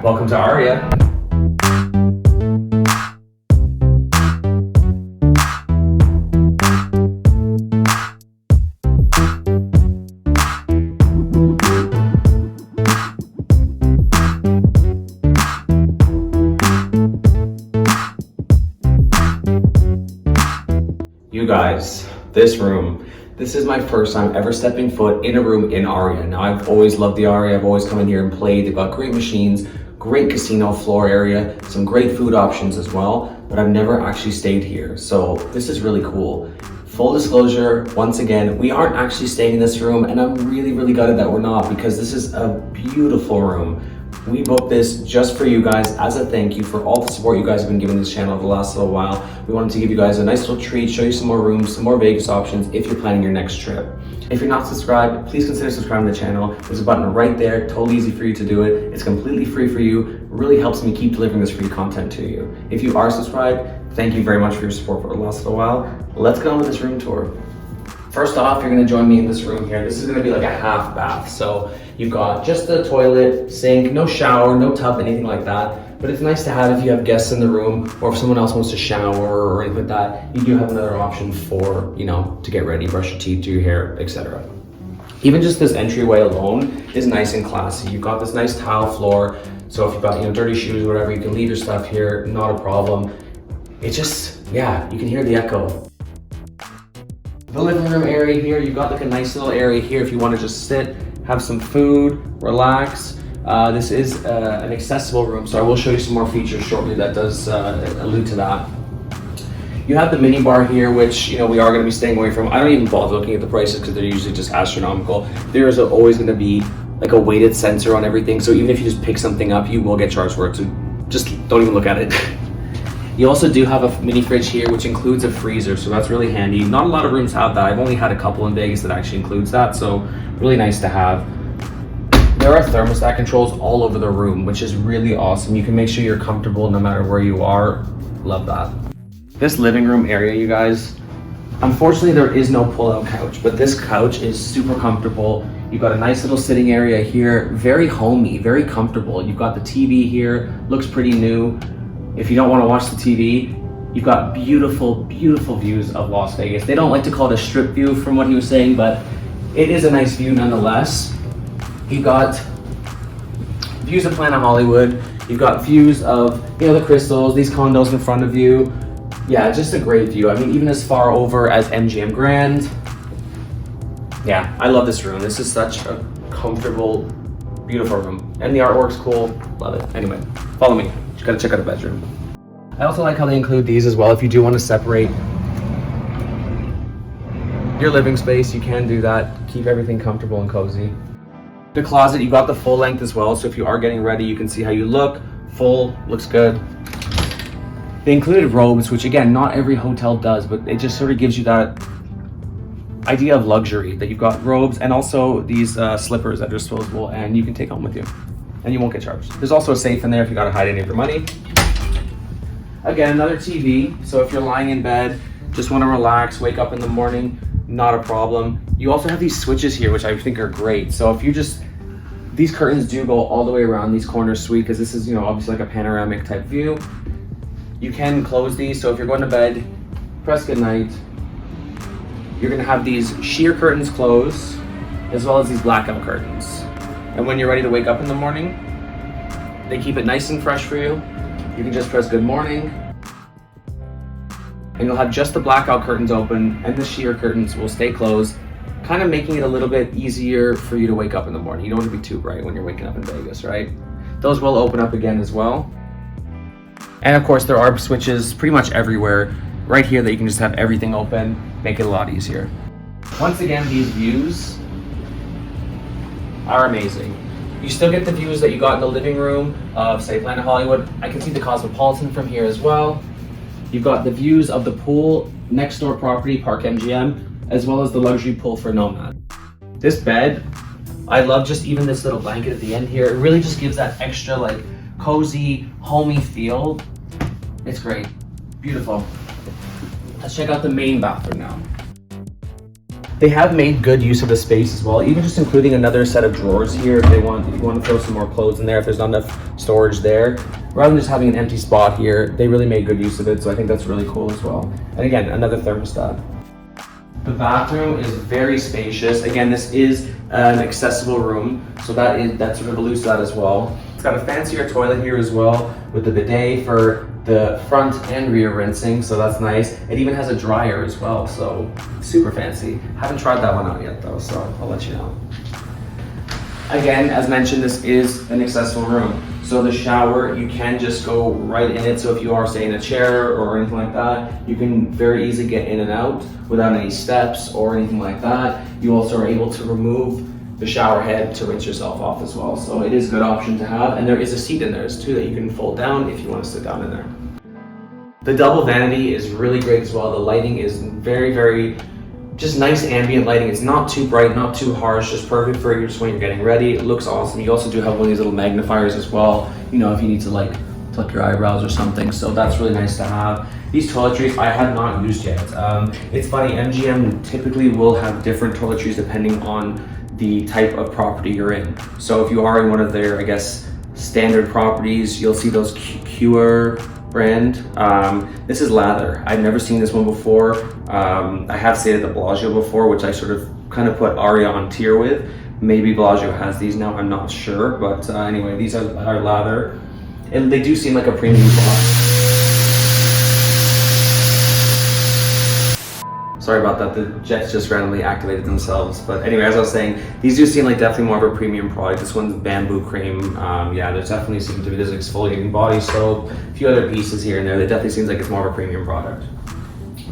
Welcome to Aria. You guys, this is my first time ever stepping foot in a room in Aria. Now, I've always loved the Aria. I've always come in here and played. They've got great machines, great casino floor area, some great food options as well, but I've never actually stayed here. So this is really cool. Full disclosure, once again, we aren't actually staying in this room, and I'm really gutted that we're not, because this is a beautiful room. We booked this just for you guys as a thank you for all the support you guys have been giving this channel over the last little while. We wanted to give you guys a nice little treat, show you some more rooms, some more Vegas options if you're planning your next trip. If you're not subscribed, please consider subscribing to the channel. There's a button right there, totally easy for you to do it. It's completely free for you. It really helps me keep delivering this free content to you. If you are subscribed, thank you very much for your support for the last little while. Let's get on with this room tour. First off, you're gonna join me in this room here. This is gonna be like a half bath. So you've got just the toilet, sink, no shower, no tub, anything like that. But it's nice to have if you have guests in the room, or if someone else wants to shower or anything like that, you do have another option for, to get ready, brush your teeth, do your hair, etc. Even just this entryway alone is nice and classy. You've got this nice tile floor. So if you've got, dirty shoes or whatever, you can leave your stuff here, not a problem. It just, yeah, you can hear the echo. The living room area here, you've got like a nice little area here if you want to just sit, have some food, relax. This is an accessible room, so I will show you some more features shortly that does allude to that. You have the mini bar here, which we are going to be staying away from. I don't even bother looking at the prices because they're usually just astronomical. There is always going to be like a weighted sensor on everything, so even if you just pick something up, you will get charged for it, so just don't even look at it. You also do have a mini fridge here, which includes a freezer, so that's really handy. Not a lot of rooms have that. I've only had a couple in Vegas that actually includes that, so really nice to have. There are thermostat controls all over the room, which is really awesome. You can make sure you're comfortable no matter where you are. Love that. This living room area, you guys, unfortunately there is no pull-out couch, but this couch is super comfortable. You've got a nice little sitting area here, very homey, very comfortable. You've got the TV here, looks pretty new. If you don't want to watch the TV, you've got beautiful views of Las Vegas. They don't like to call it a strip view from what he was saying, but it is a nice view nonetheless. You've got views of Planet Hollywood. You've got views of, the crystals, these condos in front of you. Yeah, just a great view. I mean, even as far over as MGM Grand. Yeah, I love this room. This is such a comfortable, beautiful room. And the artwork's cool, love it. Anyway, follow me. Just gotta check out the bedroom. I also like how they include these as well. If you do want to separate your living space, you can do that. Keep everything comfortable and cozy. The closet, you got the full length as well. So if you are getting ready, you can see how you look. Full, looks good. They included robes, which again, not every hotel does, but it just sort of gives you that idea of luxury, that you've got robes and also these slippers that are disposable and you can take home with you and you won't get charged. There's also a safe in there if you gotta hide any of your money. Again, another TV. So if you're lying in bed, just wanna relax, wake up in the morning, not a problem. You also have these switches here, which I think are great. So if you these curtains do go all the way around these corners suite, because this is, obviously like a panoramic type view. You can close these, so if you're going to bed, press goodnight. You're gonna have these sheer curtains closed, as well as these blackout curtains. And when you're ready to wake up in the morning, they keep it nice and fresh for you. You can just press good morning, and you'll have just the blackout curtains open, and the sheer curtains will stay closed, kind of making it a little bit easier for you to wake up in the morning. You don't want to be too bright when you're waking up in Vegas, right? Those will open up again as well. And of course, there are switches pretty much everywhere right here that you can just have everything open, make it a lot easier. Once again, these views are amazing. You still get the views that you got in the living room of, say, Planet Hollywood. I can see the Cosmopolitan from here as well. You've got the views of the pool, next door property, Park MGM, as well as the luxury pool for Nomad. This bed, I love just even this little blanket at the end here. It really just gives that extra like cozy, homey feel. It's great, beautiful. Let's check out the main bathroom now. They have made good use of the space as well, even just including another set of drawers here if you want to throw some more clothes in there, if there's not enough storage there. Rather than just having an empty spot here, they really made good use of it, so I think that's really cool as well. And again, another thermostat. The bathroom is very spacious. Again, this is an accessible room, so that sort of alludes to that as well. It's got a fancier toilet here as well, with the bidet for the front and rear rinsing, so that's nice. It even has a dryer as well, so super fancy. Haven't tried that one out yet though, so I'll let you know. Again, as mentioned, this is an accessible room. So the shower, you can just go right in it. So if you are, say, in a chair or anything like that, you can very easily get in and out without any steps or anything like that. You also are able to remove the shower head to rinse yourself off as well. So it is a good option to have. And there is a seat in there too that you can fold down if you want to sit down in there. The double vanity is really great as well. The lighting is very, very just nice ambient lighting. It's not too bright, not too harsh, just perfect for just when you're getting ready. It looks awesome. You also do have one of these little magnifiers as well, you know, if you need to like pluck your eyebrows or something. So that's really nice to have. These toiletries I have not used yet. It's funny, MGM typically will have different toiletries depending on the type of property you're in. So if you are in one of their, I guess, standard properties, you'll see those Cure brand. This is lather. I've never seen this one before. I have stayed at the Bellagio before, which I sort of kind of put Aria on tier with. Maybe Bellagio has these now, I'm not sure, but anyway, these are lather, and they do seem like a premium product. Sorry about that, the jets just randomly activated themselves. But anyway, as I was saying, these do seem like definitely more of a premium product. This one's bamboo cream. Yeah, there's definitely seems to be this exfoliating body soap, a few other pieces here and there. It definitely seems like it's more of a premium product.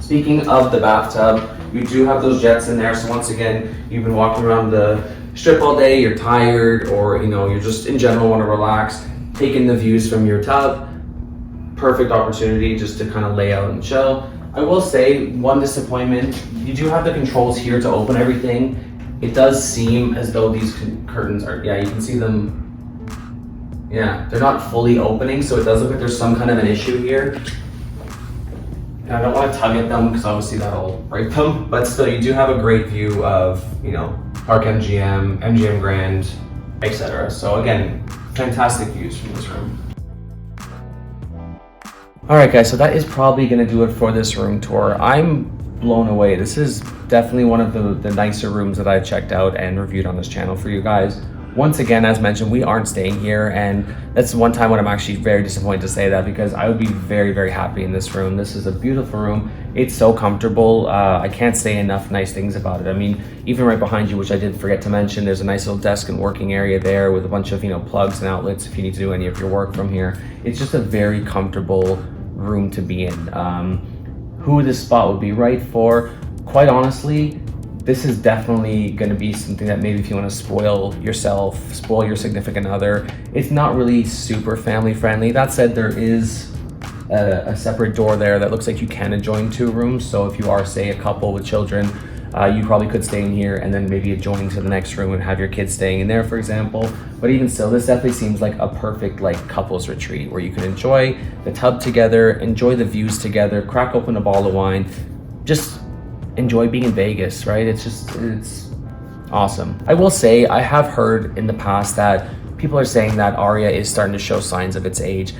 Speaking of the bathtub, you do have those jets in there. So once again, you've been walking around the strip all day, you're tired, or you know, you're just in general want to relax, take in the views from your tub. Perfect opportunity just to kind of lay out and chill. I will say one disappointment, you do have the controls here to open everything. It does seem as though these curtains are, yeah, you can see them, yeah, they're not fully opening, so it does look like there's some kind of an issue here. And I don't want to tug at them because obviously that'll break them, but still you do have a great view of, you know, Park MGM, MGM Grand, etc. So again, fantastic views from this room. All right, guys, so that is probably gonna do it for this room tour. I'm blown away. This is definitely one of the nicer rooms that I've checked out and reviewed on this channel for you guys. Once again, as mentioned, we aren't staying here, and that's one time when I'm actually very disappointed to say that, because I would be very, very happy in this room. This is a beautiful room. It's so comfortable. I can't say enough nice things about it. I mean, even right behind you, which I did forget to mention, there's a nice little desk and working area there with a bunch of, you know, plugs and outlets if you need to do any of your work from here. It's just a very comfortable room to be in. Who this spot would be right for, quite honestly, this is definitely going to be something that maybe if you want to spoil yourself, spoil your significant other, it's not really super family friendly. That said, there is a separate door there that looks like you can adjoin two rooms. So if you are, say, a couple with children, you probably could stay in here and then maybe adjoin to the next room and have your kids staying in there, for example. But even still, this definitely seems like a perfect like couples retreat where you can enjoy the tub together, enjoy the views together, crack open a bottle of wine, just enjoy being in Vegas, right? It's awesome. I will say, I have heard in the past that people are saying that Aria is starting to show signs of its age.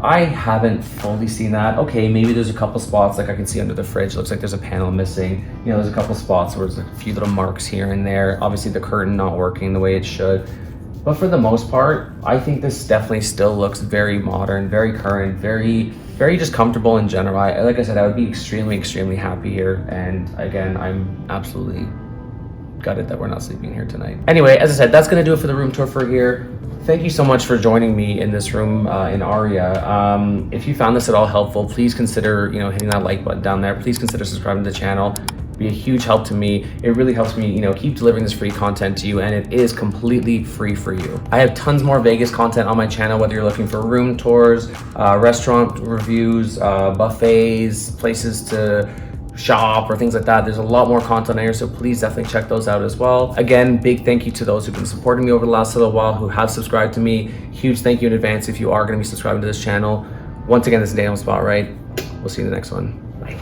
I haven't fully seen that. Okay, maybe there's a couple spots like I can see under the fridge. Looks like there's a panel missing. You know, there's a couple spots where there's a few little marks here and there. Obviously the curtain not working the way it should. But for the most part, I think this definitely still looks very modern, very current, very just comfortable in general. Like I said, I would be extremely, extremely happy here. And again, I'm absolutely gutted that we're not sleeping here tonight. Anyway, as I said, that's gonna do it for the room tour for here. Thank you so much for joining me in this room in Aria. If you found this at all helpful, please consider, you know, hitting that like button down there. Please consider subscribing to the channel. It'd be a huge help to me. It really helps me, you know, keep delivering this free content to you, and it is completely free for you. I have tons more Vegas content on my channel, whether you're looking for room tours, restaurant reviews, buffets, places to shop or things like that. There's a lot more content here, so please definitely check those out as well. Again, big thank you to those who've been supporting me over the last little while, who have subscribed to me. Huge thank you in advance if you are going to be subscribing to this channel. Once again, this is Daniel Spotlight. We'll see you in the next one. Bye.